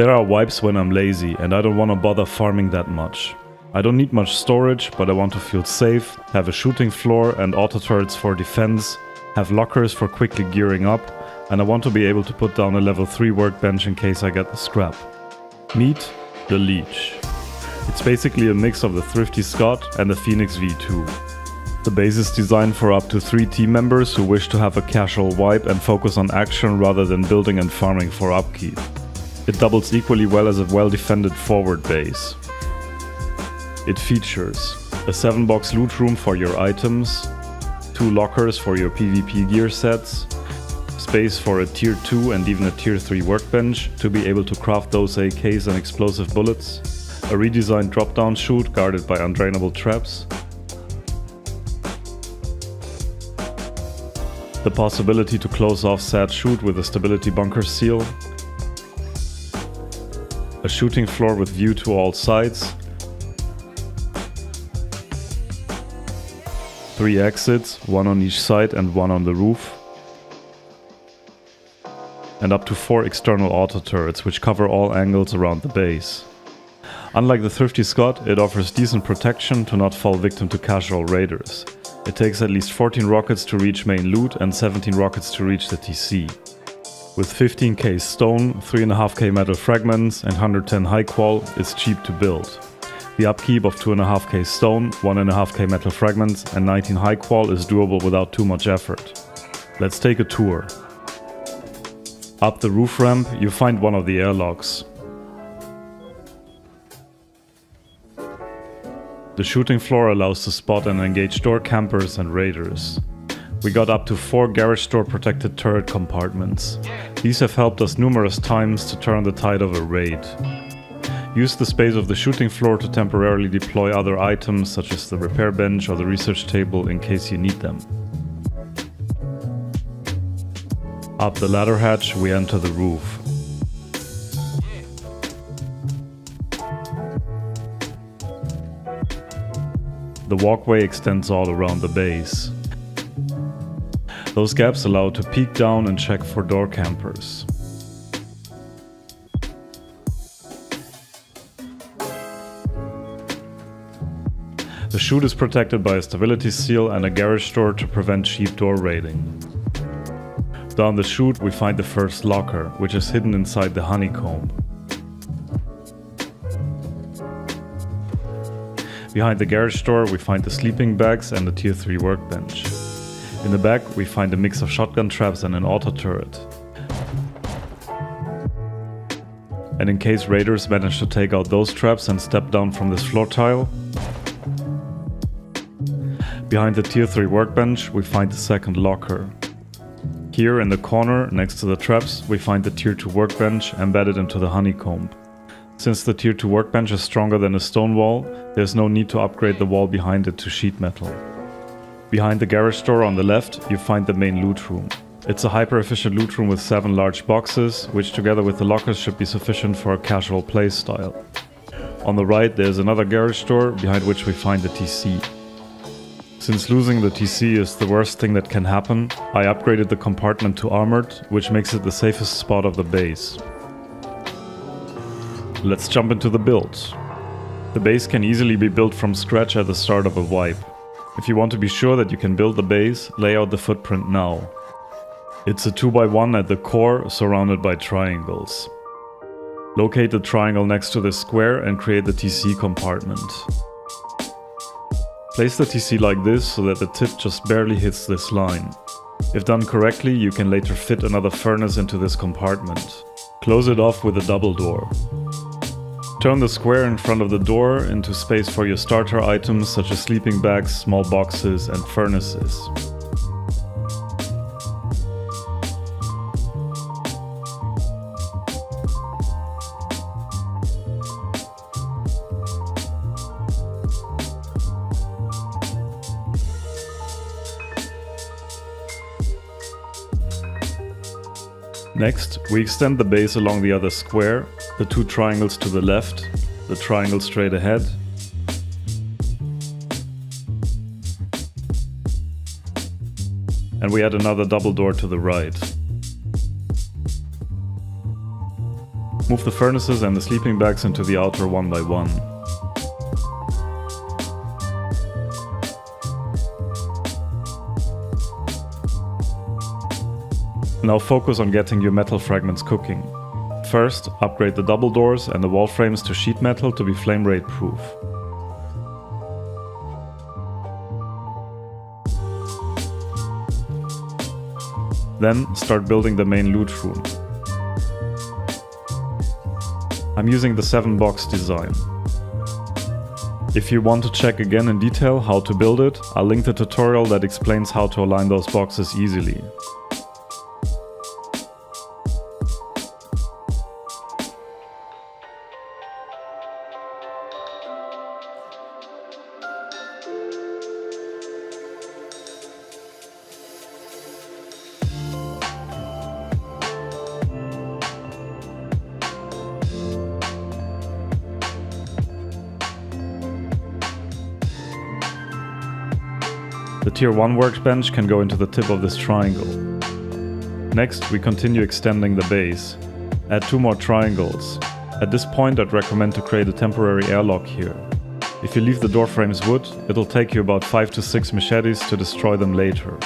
There are wipes when I'm lazy and I don't want to bother farming that much. I don't need much storage, but I want to feel safe, have a shooting floor and auto turrets for defense, have lockers for quickly gearing up, and I want to be able to put down a level 3 workbench in case I get the scrap. Meet the Leech. It's basically a mix of the Thrifty Scot and the Phoenix V2. The base is designed for up to 3 team members who wish to have a casual wipe and focus on action rather than building and farming for upkeep. It doubles equally well as a well-defended forward base. It features a 7-box loot room for your items, 2 lockers for your PvP gear sets, space for a tier 2 and even a tier 3 workbench to be able to craft those AKs and explosive bullets, a redesigned drop-down chute guarded by undrainable traps, the possibility to close off said chute with a stability bunker seal, a shooting floor with view to all sides, 3 exits, 1 on each side and 1 on the roof, and up to 4 external auto turrets which cover all angles around the base. Unlike the Thrifty Scot, it offers decent protection to not fall victim to casual raiders. It takes at least 14 rockets to reach main loot and 17 rockets to reach the TC. With 15k stone, 3.5k metal fragments and 110 high qual, it's cheap to build. The upkeep of 2.5k stone, 1.5k metal fragments and 19 high qual is doable without too much effort. Let's take a tour. Up the roof ramp you find one of the airlocks. The shooting floor allows to spot and engage door campers and raiders. We got up to 4 garage door protected turret compartments. These have helped us numerous times to turn the tide of a raid. Use the space of the shooting floor to temporarily deploy other items such as the repair bench or the research table in case you need them. Up the ladder hatch we enter the roof. The walkway extends all around the base. Those gaps allow to peek down and check for door campers. The chute is protected by a stability seal and a garage door to prevent cheap door raiding. Down the chute we find the first locker, which is hidden inside the honeycomb. Behind the garage door we find the sleeping bags and the tier 3 workbench. In the back we find a mix of shotgun traps and an auto turret. And in case raiders manage to take out those traps and step down from this floor tile, behind the tier 3 workbench we find the second locker. Here in the corner next to the traps we find the tier 2 workbench embedded into the honeycomb. Since the tier 2 workbench is stronger than a stone wall, there's no need to upgrade the wall behind it to sheet metal. Behind the garage door on the left, you find the main loot room. It's a hyper-efficient loot room with 7 large boxes, which together with the lockers should be sufficient for a casual playstyle. On the right there's another garage door, behind which we find the TC. Since losing the TC is the worst thing that can happen, I upgraded the compartment to armored, which makes it the safest spot of the base. Let's jump into the build. The base can easily be built from scratch at the start of a wipe. If you want to be sure that you can build the base, lay out the footprint now. It's a 2x1 at the core, surrounded by triangles. Locate the triangle next to the square and create the TC compartment. Place the TC like this so that the tip just barely hits this line. If done correctly, you can later fit another furnace into this compartment. Close it off with a double door. Turn the square in front of the door into space for your starter items such as sleeping bags, small boxes and furnaces. Next, we extend the base along the other square, the 2 triangles to the left, the triangle straight ahead, and we add another double door to the right. Move the furnaces and the sleeping bags into the outer one by one. Now focus on getting your metal fragments cooking. First, upgrade the double doors and the wall frames to sheet metal to be flame rate proof. Then start building the main loot room. I'm using the 7-box design. If you want to check again in detail how to build it, I'll link the tutorial that explains how to align those boxes easily. The tier 1 workbench can go into the tip of this triangle. Next, we continue extending the base. Add 2 more triangles. At this point, I'd recommend to create a temporary airlock here. If you leave the door frames wood, it'll take you about 5 to 6 machetes to destroy them later.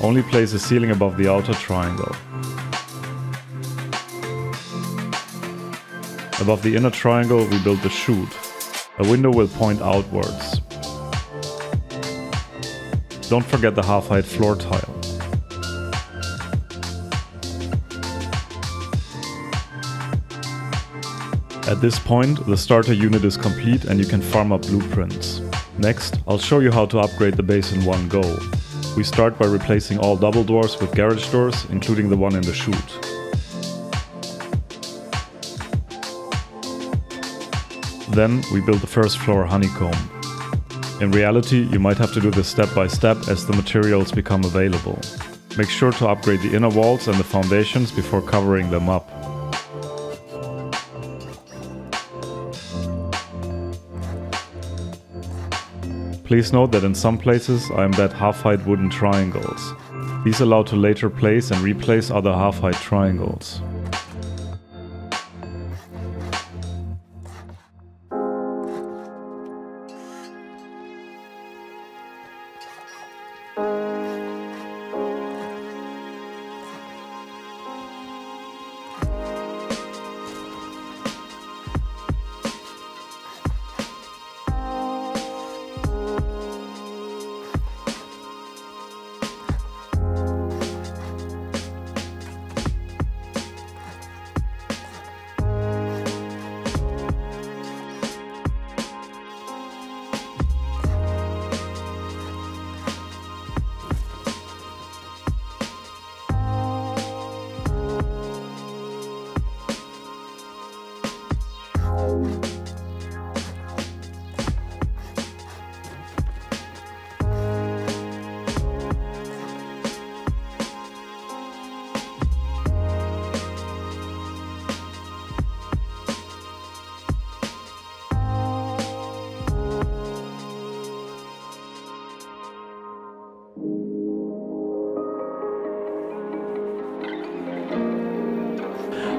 Only place a ceiling above the outer triangle. Above the inner triangle, we build the chute. A window will point outwards. Don't forget the half-height floor tile. At this point, the starter unit is complete and you can farm up blueprints. Next, I'll show you how to upgrade the base in one go. We start by replacing all double doors with garage doors, including the one in the chute. Then we build the first floor honeycomb. In reality, you might have to do this step by step as the materials become available. Make sure to upgrade the inner walls and the foundations before covering them up. Please note that in some places I embed half-height wooden triangles. These allow to later place and replace other half-height triangles.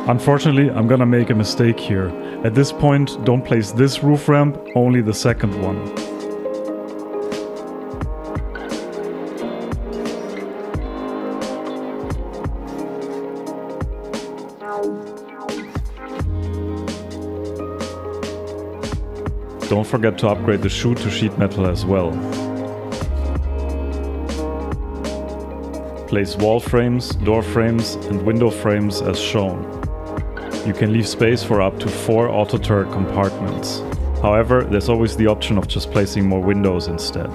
Unfortunately, I'm gonna make a mistake here. At this point, don't place this roof ramp, only the second one. Don't forget to upgrade the chute to sheet metal as well. Place wall frames, door frames and window frames as shown. You can leave space for up to 4 auto turret compartments. However, there's always the option of just placing more windows instead.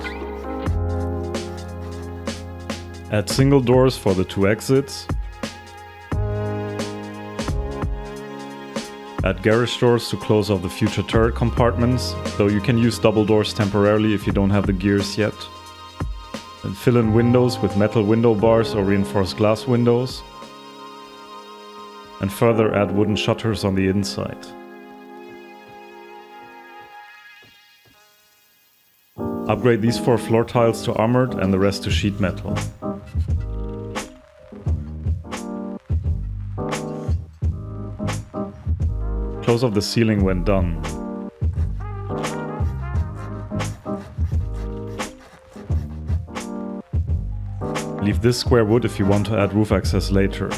Add single doors for the 2 exits. Add garage doors to close off the future turret compartments, though you can use double doors temporarily if you don't have the gears yet. And fill in windows with metal window bars or reinforced glass windows. And further add wooden shutters on the inside. Upgrade these 4 floor tiles to armored and the rest to sheet metal. Close off the ceiling when done. Leave this square wood if you want to add roof access later.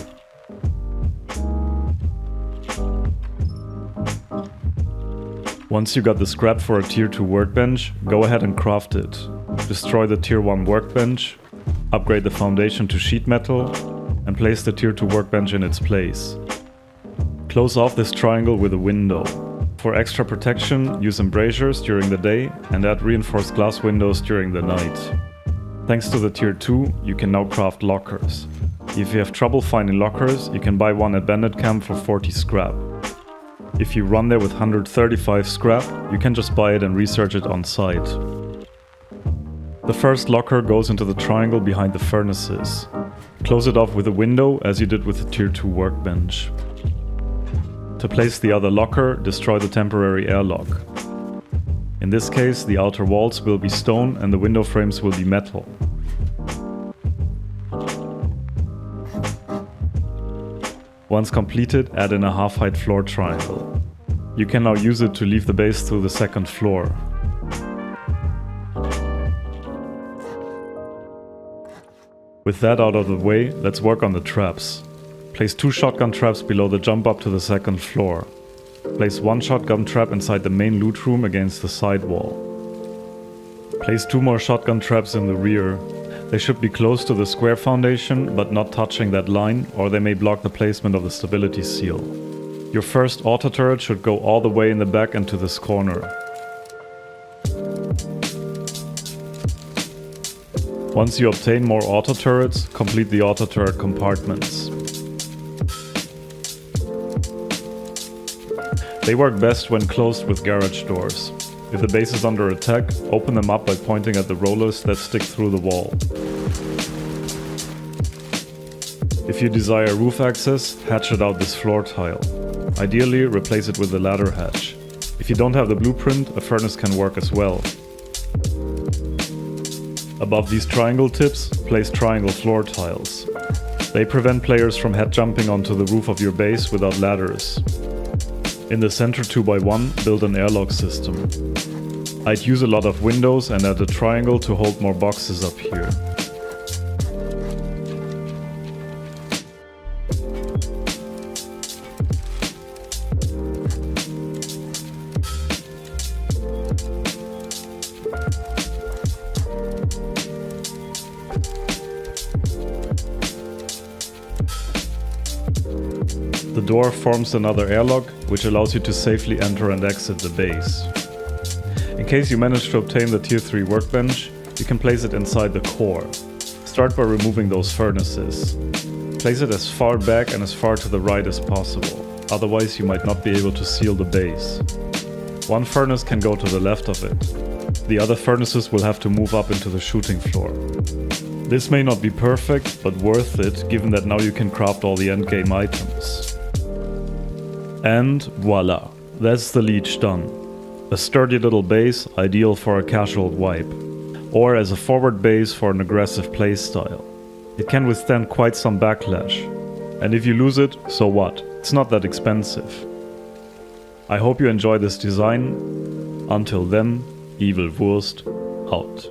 Once you got the scrap for a tier 2 workbench, go ahead and craft it. Destroy the tier 1 workbench, upgrade the foundation to sheet metal, and place the tier 2 workbench in its place. Close off this triangle with a window. For extra protection, use embrasures during the day and add reinforced glass windows during the night. Thanks to the tier 2, you can now craft lockers. If you have trouble finding lockers, you can buy one at Bandit Camp for 40 scrap. If you run there with 135 scrap, you can just buy it and research it on site. The first locker goes into the triangle behind the furnaces. Close it off with a window as you did with the tier 2 workbench. To place the other locker, destroy the temporary airlock. In this case, the outer walls will be stone and the window frames will be metal. Once completed, add in a half-height floor triangle. You can now use it to leave the base through the second floor. With that out of the way, let's work on the traps. Place 2 shotgun traps below the jump up to the second floor. Place 1 shotgun trap inside the main loot room against the side wall. Place 2 more shotgun traps in the rear. They should be close to the square foundation, but not touching that line, or they may block the placement of the stability seal. Your first auto turret should go all the way in the back and to this corner. Once you obtain more auto turrets, complete the auto turret compartments. They work best when closed with garage doors. If the base is under attack, open them up by pointing at the rollers that stick through the wall. If you desire roof access, hatchet out this floor tile. Ideally, replace it with the ladder hatch. If you don't have the blueprint, a furnace can work as well. Above these triangle tips, place triangle floor tiles. They prevent players from head jumping onto the roof of your base without ladders. In the center 2x1, build an airlock system. I'd use a lot of windows and add a triangle to hold more boxes up here. The door forms another airlock, which allows you to safely enter and exit the base. In case you manage to obtain the tier 3 workbench, you can place it inside the core. Start by removing those furnaces. Place it as far back and as far to the right as possible, otherwise you might not be able to seal the base. One furnace can go to the left of it. The other furnaces will have to move up into the shooting floor. This may not be perfect, but worth it, given that now you can craft all the endgame items. And voila, that's the Leech done. A sturdy little base, ideal for a casual wipe, or as a forward base for an aggressive playstyle. It can withstand quite some backlash, and if you lose it, so what? It's not that expensive. I hope you enjoy this design. Until then, Evil Wurst out.